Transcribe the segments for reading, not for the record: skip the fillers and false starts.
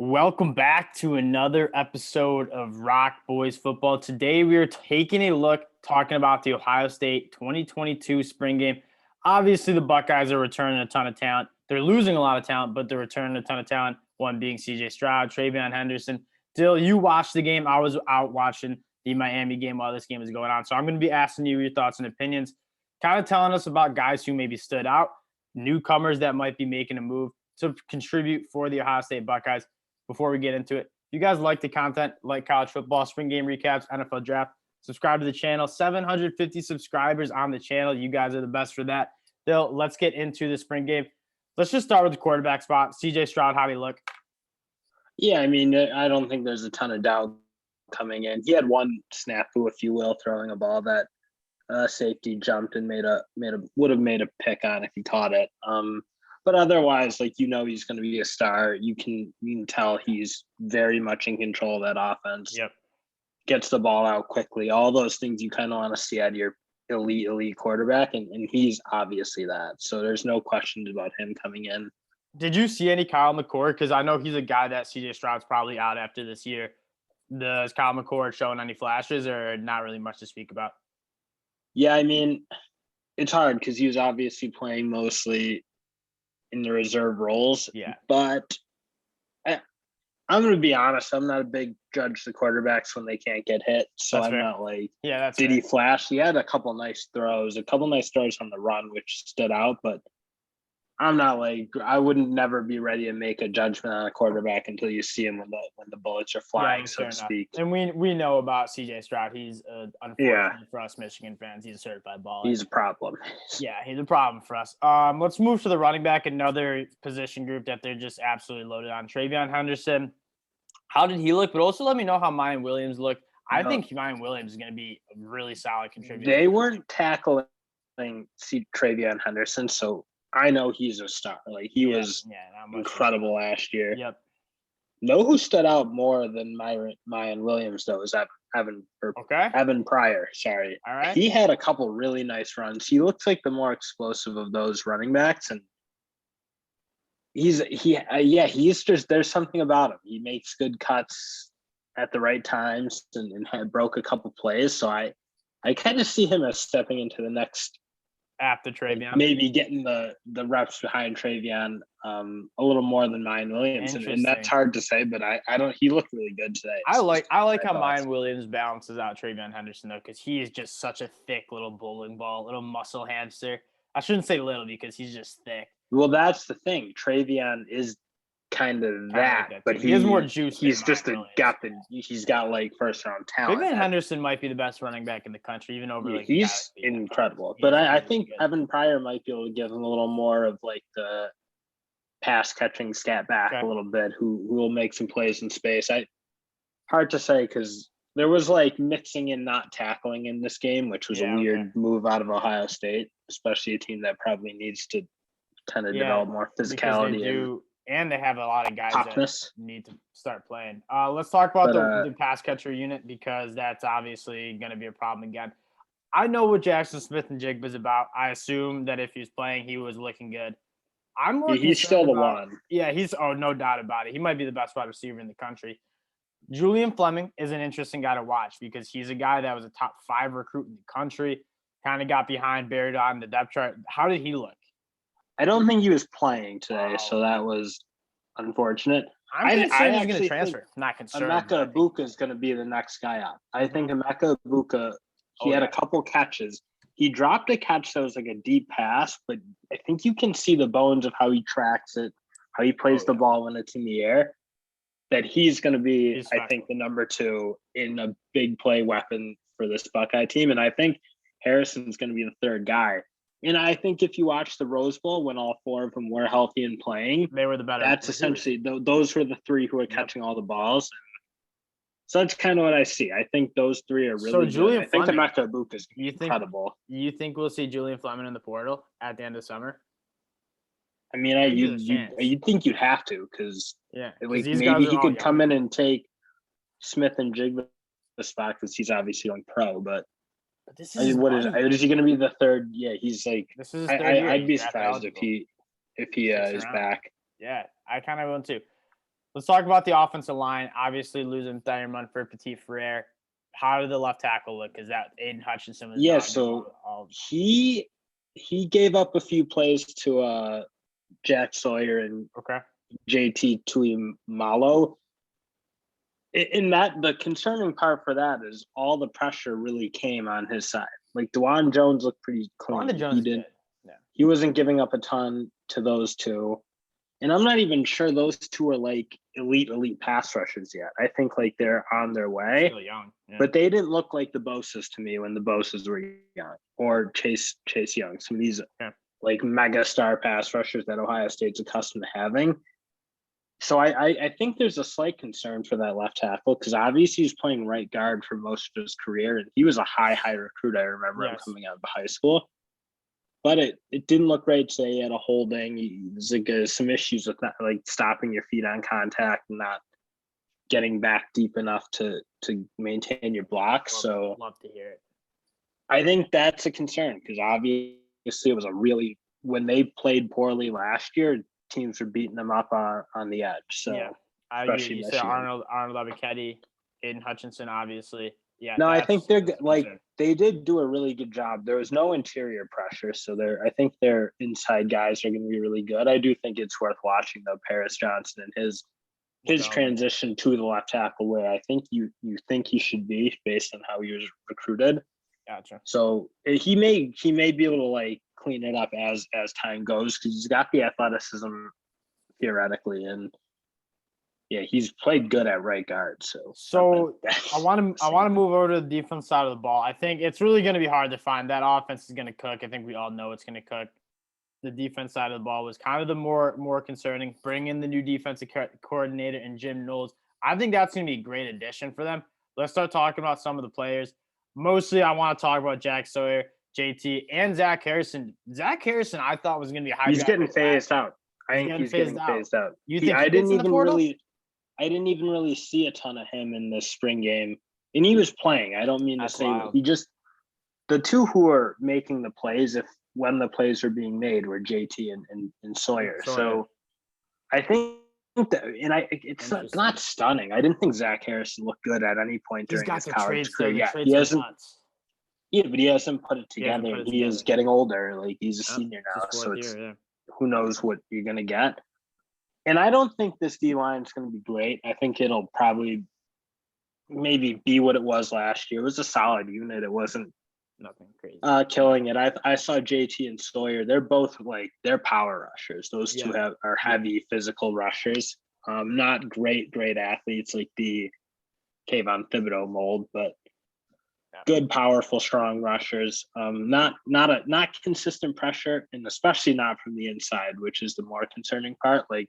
Welcome back to another episode of ROC Boys Football. Today we are taking a look, talking about the Ohio State 2022 spring game. Obviously, the Buckeyes are returning a ton of talent. They're losing a lot of talent, but they're returning a ton of talent. One being C.J. Stroud, Trayvon Henderson. Dill, you watched the game. I was out watching the Miami game while this game was going on. So I'm going to be asking you your thoughts and opinions, kind of telling us about guys who maybe stood out, newcomers that might be making a move to contribute for the Ohio State Buckeyes. Before we get into it, if you guys like the content, like college football, spring game recaps, NFL draft, subscribe to the channel. 750 subscribers on the channel. You guys are the best for that. Bill, let's get into the spring game. Let's just start with the quarterback spot. CJ Stroud, how do you look? Yeah, I mean, I don't think there's a ton of doubt coming in. He had one snafu, if you will, throwing a ball that safety jumped and would have made a pick on if he caught it. But otherwise, he's going to be a star. You can tell he's very much in control of that offense. Yep. Gets the ball out quickly. All those things you kind of want to see out of your elite quarterback, and he's obviously that. So there's no questions about him coming in. Did you see any Kyle Mccord? Because I know he's a guy that CJ Stroud's probably out after this year. Does Kyle Mccord showing any flashes or not really much to speak about? Yeah, I mean, it's hard because he was obviously playing mostly in the reserve roles. Yeah. But I'm going to be honest. I'm not a big judge the quarterbacks when they can't get hit. So That's I'm fair. not like, that's did fair. he flash? He had a couple nice throws on the run, which stood out. But I'm not like, I wouldn't never be ready to make a judgment on a quarterback until you see him when the bullets are flying, so to speak. And we know about CJ Stroud. He's unfortunately for us Michigan fans, he's a certified baller. He's a problem. Yeah, he's a problem for us. Let's move to the running back, another position group that they're just absolutely loaded on. Trayvon Henderson. How did he look? But also let me know how Mayan Williams looked. I think Mayan Williams is going to be a really solid contributor. They weren't tackling Trayvon Henderson, so I know he's a star. Like he was incredible last year. Yep. Know who stood out more than Mayan Williams though is Evan Pryor. Sorry. All right. He had a couple really nice runs. He looks like the more explosive of those running backs, and he's just there's something about him. He makes good cuts at the right times and broke a couple plays. So I kind of see him as stepping into the next. After Trayvon, maybe getting the reps behind Trayvon a little more than Mayan Williams, and that's hard to say. But I don't. He looked really good today. I like how Mayan Williams balances out Trayvon Henderson though, because he is just such a thick little bowling ball, little muscle hamster. I shouldn't say little because he's just thick. Well, that's the thing. Trayvon is kind of that, but he has more juice. He's just he's got like first round talent. Trayvon Henderson might be the best running back in the country, even over like he's incredible. But I think good. Evan Pryor might be able to give him a little more of like the pass catching scat back a little bit, who will make some plays in space. Hard to say because there was like mixing and not tackling in this game, which was a weird move out of Ohio State, especially a team that probably needs to kind of develop more physicality. And they have a lot of guys that need to start playing. Let's talk about the pass catcher unit because that's obviously going to be a problem again. I know what Jackson Smith-Njigba is about. I assume that if he's playing, he was looking good. He's still the one. Yeah, no doubt about it. He might be the best wide receiver in the country. Julian Fleming is an interesting guy to watch because he's a guy that was a top 5 recruit in the country, kind of got buried on the depth chart. How did he look? I don't think he was playing today, so that was unfortunate. I'm concerned he's going to transfer. Not concerned. Emeka Egbuka is going to be the next guy up. I think Emeka Egbuka, he had a couple catches. He dropped a catch that was like a deep pass, but I think you can see the bones of how he tracks it, how he plays the ball when it's in the air, that he's going to be, I think, the number 2 in a big play weapon for this Buckeye team. And I think Harrison's going to be the 3rd guy. And I think if you watch the Rose Bowl when all 4 of them were healthy and playing, they were the better. That's essentially those were the 3 who were catching all the balls. So that's kind of what I see. I think those 3 are really good. Julian Fleming, I think Emeka Egbuka is incredible. You think we'll see Julian Fleming in the portal at the end of summer? I mean, you'd think you'd have to because maybe he could come in and take Smith-Njigba's spot because he's obviously going pro, but. Is he going to be the 3rd? Yeah, he's like. This is his 3rd year. I'd be surprised if he is back. Yeah, I kind of want to. Let's talk about the offensive line. Obviously, losing Thurman for Petit Frere. How did the left tackle look? Because that Aiden Hutchinson was So he gave up a few plays to Jack Sawyer and JT Tuimalo. In that, the concerning part for that is all the pressure really came on his side. Like Dwan Jones looked pretty clean. He wasn't giving up a ton to those two. And I'm not even sure those two are like elite pass rushers yet. I think like they're on their way. Still young. Yeah. But they didn't look like the Bosa's to me when the Bosa's were young, or Chase Young. Some of these like mega star pass rushers that Ohio State's accustomed to having. So I think there's a slight concern for that left tackle because obviously he's playing right guard for most of his career, and he was a high recruit. I remember him coming out of high school. But it didn't look right today. He had a holding. There's like some issues with not, like stopping your feet on contact and not getting back deep enough to maintain your block. So love to hear it. I think that's a concern because obviously it was when they played poorly last year, teams were beating them up on the edge. So yeah, I agree. You said Arnold Abichetti, Aiden Hutchinson, obviously. Yeah. No, I think they're like they did do a really good job. There was no interior pressure, so I think their inside guys are going to be really good. I do think it's worth watching though. Paris Johnson and his transition to the left tackle, where I think you think he should be based on how he was recruited. Gotcha. So he may be able to like clean it up as time goes because he's got the athleticism theoretically and. Yeah, he's played good at right guard. So I want to move over to the defense side of the ball. I think it's really going to be hard to find. That offense is going to cook. I think we all know it's going to cook. The defense side of the ball was kind of the more concerning. Bring in the new defensive coordinator and Jim Knowles. I think that's going to be a great addition for them. Let's start talking about some of the players. Mostly, I want to talk about Jack Sawyer, JT, and Zach Harrison. Zach Harrison, I thought was going to be a high. He's getting phased out. I think he's getting phased out. You think I didn't even really see a ton of him in the spring game. And he was playing. I don't mean to say the two who are making the plays, when the plays are being made, were JT and Sawyer. So I think it's not stunning. I didn't think Zach Harrison looked good at any point during his college career. Yeah, he hasn't. Yeah, but he hasn't put it together. He is getting older. Like he's a senior now, so who knows what you're gonna get. And I don't think this D-line is going to be great. I think it'll probably maybe be what it was last year. It was a solid unit. It wasn't nothing crazy. Killing it. I saw JT and Sawyer. They're both they're power rushers. Those two are heavy physical rushers. Not great athletes like the Kayvon Thibodeau mold, but good, powerful, strong rushers. Not consistent pressure, and especially not from the inside, which is the more concerning part. Like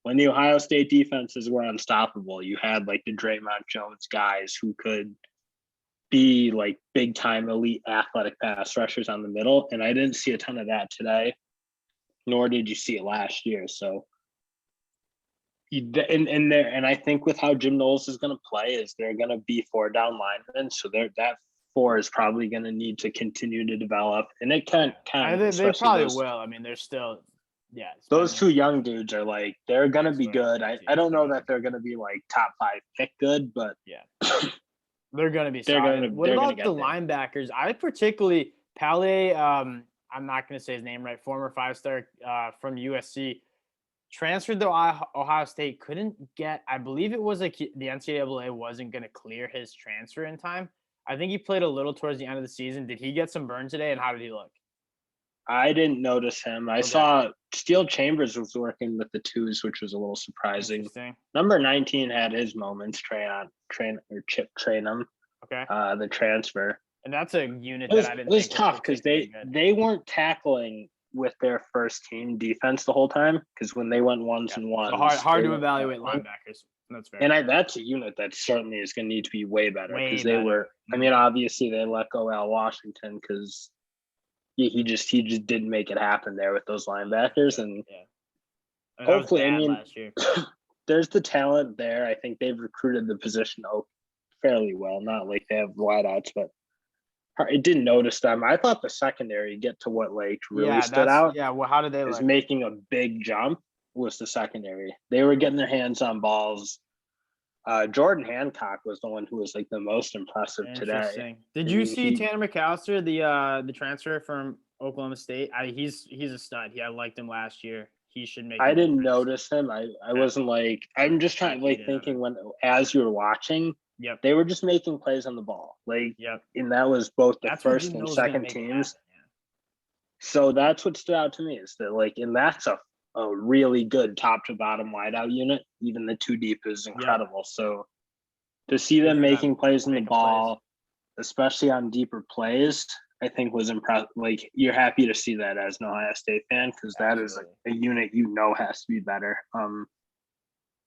when the Ohio State defenses were unstoppable, you had like the Draymond Jones guys who could be like big time elite athletic pass rushers on the middle. And I didn't see a ton of that today, nor did you see it last year. So and I think with how Jim Knowles is going to play is they're going to be 4 down linemen. So that 4 is probably going to need to continue to develop. And it can they probably will. I mean, they're still those 2 young dudes are like they're gonna be good. I don't know that they're gonna be like top 5 pick good, but they're gonna be solid. What about the linebackers? I particularly Palais, I'm not gonna say his name right, former 5-star from USC, transferred to Ohio State, couldn't get, I believe it was like the NCAA wasn't gonna clear his transfer in time. I think he played a little towards the end of the season. Did he get some burn today, and how did he look? I didn't notice him. I saw Steel Chambers was working with the 2s, which was a little surprising. Number 19 had his moments. Chip Trainum. Okay. The transfer. And that's a unit that I didn't. It was tough because they weren't tackling with their first team defense the whole time because when they went ones and ones, so hard to evaluate linebackers. That's fair. And that's a unit that certainly is going to need to be way better because they were. I mean, obviously they let go Al Washington because. He just didn't make it happen there with those linebackers, and hopefully, I mean, there's the talent there. I think they've recruited the position fairly well. Not like they have wideouts, but I didn't notice them. I thought the secondary get to what like really stood out. Yeah, well, how did they is making a big jump was the secondary. They were getting their hands on balls. Jordan Hancock was the one who was like the most impressive today. Interesting. Did you see Tanner McAllister, the transfer from Oklahoma State? He's a stud. I liked him last year. He should make. I didn't notice him. I wasn't like. I'm just trying like thinking as you were watching. Yep. They were just making plays on the ball. Like, yep. And that was both the first and second teams. So that's what stood out to me is that and that's a really good top to bottom wideout unit. Even the two deep is incredible. So to see them making plays on the ball, especially on deeper plays, I think was impressive. Like, you're happy to see that as an Ohio State fan, because that is a unit has to be better.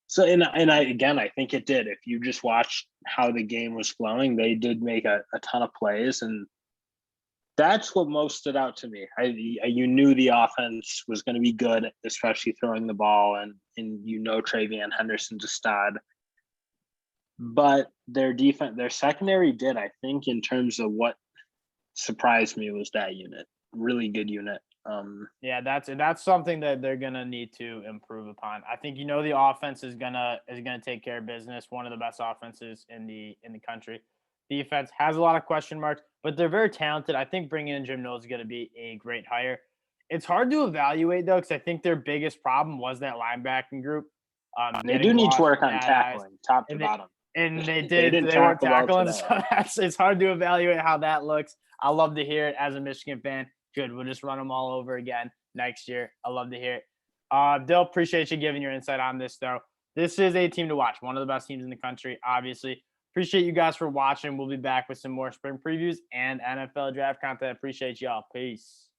So I think it did. If you just watched how the game was flowing, they did make a ton of plays, and that's what most stood out to me. You knew the offense was going to be good, especially throwing the ball, and Trayvon Henderson's a stud. But their defense, their secondary did, I think, in terms of what surprised me was that unit. Really good unit. That's something that they're gonna need to improve upon. I think the offense is gonna take care of business. One of the best offenses in the country. Defense has a lot of question marks, but they're very talented. I think bringing in Jim Knowles is gonna be a great hire. It's hard to evaluate though, because I think their biggest problem was that linebacking group. They do need to work on tackling, top to bottom. And they did. They weren't tackling, so it's hard to evaluate how that looks. I love to hear it as a Michigan fan. Good. We'll just run them all over again next year. I love to hear it. Dill, appreciate you giving your insight on this, though. This is a team to watch. One of the best teams in the country, obviously. Appreciate you guys for watching. We'll be back with some more spring previews and NFL draft content. Appreciate y'all. Peace.